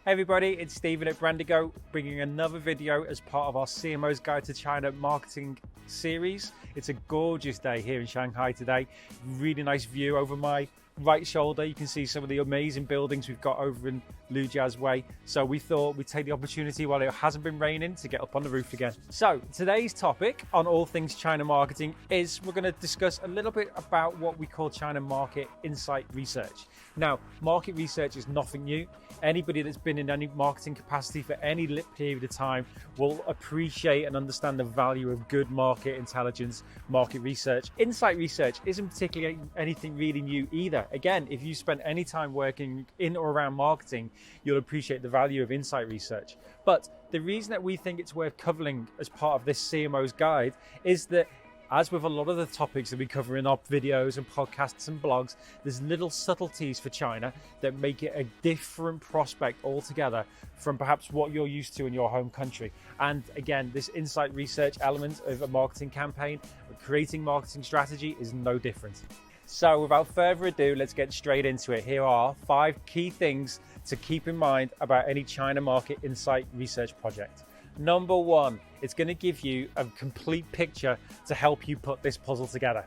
Hey everybody, it's Stephen at Brandigo, bringing another video as part of our CMO's Guide to China marketing series. It's a gorgeous day here in Shanghai today. Really nice view over my right shoulder. You can see some of the amazing buildings we've got over in Lujia's Way. So we thought we'd take the opportunity while it hasn't been raining to get up on the roof again. So today's topic on all things China marketing is we're going to discuss a little bit about what we call China market insight research. Now, market research is nothing new. Anybody that's been in any marketing capacity for any period of time will appreciate and understand the value of good market intelligence, market research. Insight research isn't particularly anything really new either. Again, if you spent any time working in or around marketing, you'll appreciate the value of insight research. But the reason that we think it's worth covering as part of this CMO's guide is that, as with a lot of the topics that we cover in our videos and podcasts and blogs, there's little subtleties for China that make it a different prospect altogether from perhaps what you're used to in your home country. And again, this insight research element of a marketing campaign, creating marketing strategy, is no different. So without further ado, let's get straight into it. Here are 5 key things to keep in mind about any China market insight research project. Number 1, it's going to give you a complete picture to help you put this puzzle together.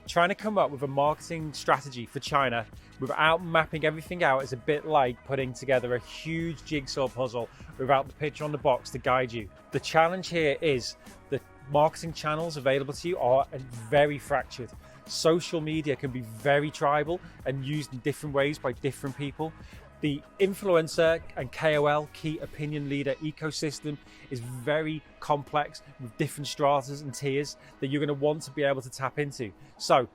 Trying to come up with a marketing strategy for China without mapping everything out is a bit like putting together a huge jigsaw puzzle without the picture on the box to guide you. The challenge here is the marketing channels available to you are very fractured. Social media can be very tribal and used in different ways by different people. The influencer and KOL, key opinion leader ecosystem, is very complex with different stratas and tiers that you're going to want to be able to tap into. So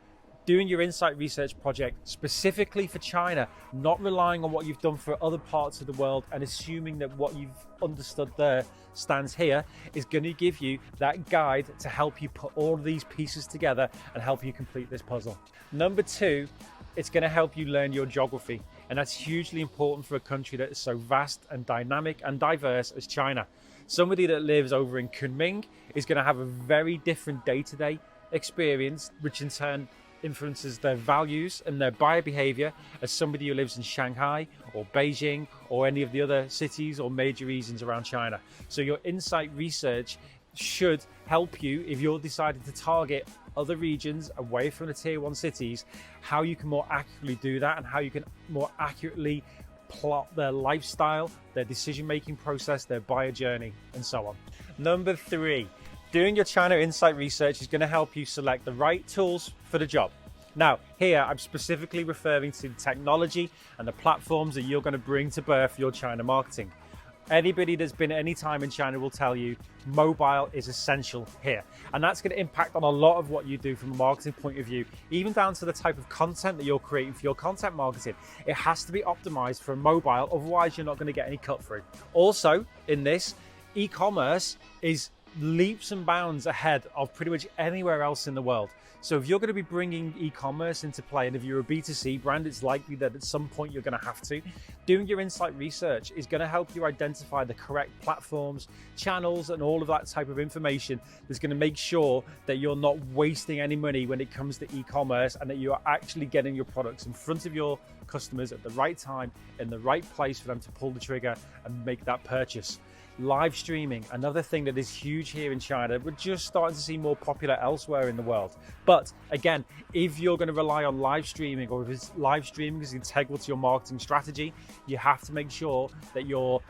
doing your insight research project specifically for China, not relying on what you've done for other parts of the world and assuming that what you've understood there stands here, is going to give you that guide to help you put all of these pieces together and help you complete this puzzle. Number 2, it's going to help you learn your geography. And that's hugely important for a country that is so vast and dynamic and diverse as China. Somebody that lives over in Kunming is going to have a very different day-to-day experience, which in turn influences their values and their buyer behavior, as somebody who lives in Shanghai or Beijing or any of the other cities or major regions around China. So your insight research should help you, if you're deciding to target other regions away from the tier 1 cities, how you can more accurately do that and how you can more accurately plot their lifestyle, their decision-making process, their buyer journey, and so on. Number 3, doing your China insight research is going to help you select the right tools for the job. Now, here I'm specifically referring to the technology and the platforms that you're going to bring to bear for your China marketing. Anybody that's been any time in China will tell you mobile is essential here. And that's going to impact on a lot of what you do from a marketing point of view, even down to the type of content that you're creating for your content marketing. It has to be optimized for mobile, otherwise you're not going to get any cut through. Also, in this, e-commerce is leaps and bounds ahead of pretty much anywhere else in the world. So if you're going to be bringing e-commerce into play, and if you're a B2C brand, it's likely that at some point you're going to have to. Doing your insight research is going to help you identify the correct platforms, channels, and all of that type of information that's going to make sure that you're not wasting any money when it comes to e-commerce, and that you are actually getting your products in front of your customers at the right time, in the right place for them to pull the trigger and make that purchase. Live streaming, another thing that is huge here in China. We're just starting to see more popular elsewhere in the world. But again, if you're going to rely on live streaming, or if live streaming is integral to your marketing strategy, you have to make sure that you're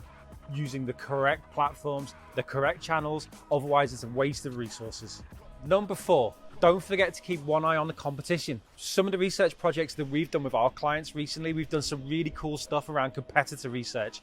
using the correct platforms, the correct channels. Otherwise, it's a waste of resources. Number 4, don't forget to keep one eye on the competition. Some of the research projects that we've done with our clients recently, we've done some really cool stuff around competitor research.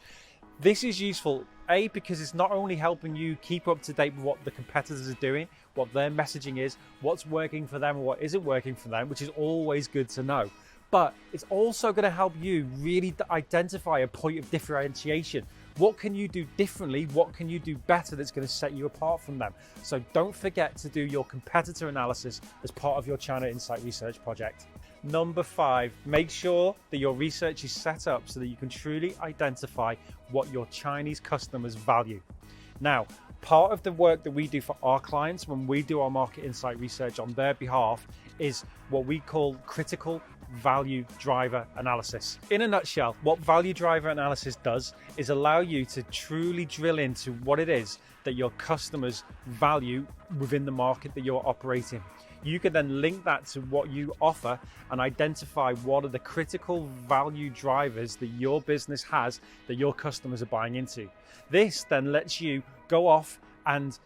This is useful, A, because it's not only helping you keep up to date with what the competitors are doing, what their messaging is, what's working for them and what isn't working for them, which is always good to know. But it's also going to help you really identify a point of differentiation. What can you do differently? What can you do better that's going to set you apart from them? So don't forget to do your competitor analysis as part of your China Insight Research project. Number 5, make sure that your research is set up so that you can truly identify what your Chinese customers value. Now, part of the work that we do for our clients when we do our market insight research on their behalf is what we call critical value driver analysis. In a nutshell, what value driver analysis does is allow you to truly drill into what it is that your customers value within the market that you're operating. You can then link that to what you offer and identify what are the critical value drivers that your business has that your customers are buying into. This then lets you go off and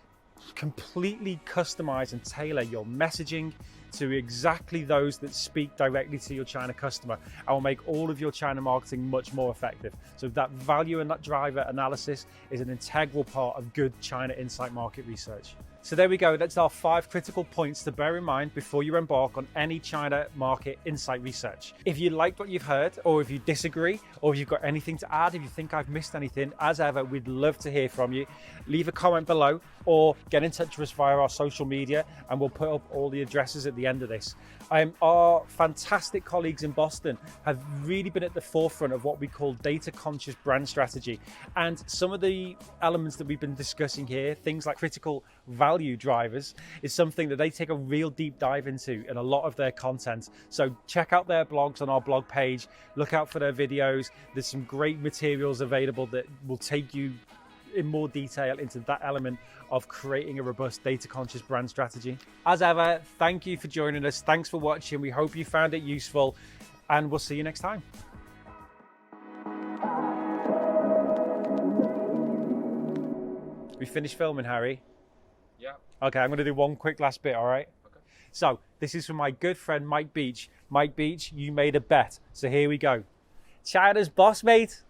completely customize and tailor your messaging to exactly those that speak directly to your China customer and will make all of your China marketing much more effective. So that value and that driver analysis is an integral part of good China insight market research. So there we go, that's our 5 critical points to bear in mind before you embark on any China market insight research. If you liked what you've heard, or if you disagree, or if you've got anything to add, if you think I've missed anything, as ever, we'd love to hear from you. Leave a comment below or get in touch with us via our social media and we'll put up all the addresses at the end of this. Our fantastic colleagues in Boston have really been at the forefront of what we call data conscious brand strategy. And some of the elements that we've been discussing here, things like critical value drivers, is something that they take a real deep dive into in a lot of their content. So check out their blogs on our blog page, look out for their videos. There's some great materials available that will take you in more detail into that element of creating a robust data conscious brand strategy. As ever, thank you for joining us. Thanks for watching. We hope you found it useful and we'll see you next time. We finished filming, Harry? Yeah. Okay, I'm going to do one quick last bit, all right? Okay. So this is from my good friend Mike Beach. Mike Beach, you made a bet. So here we go. China's boss, mate.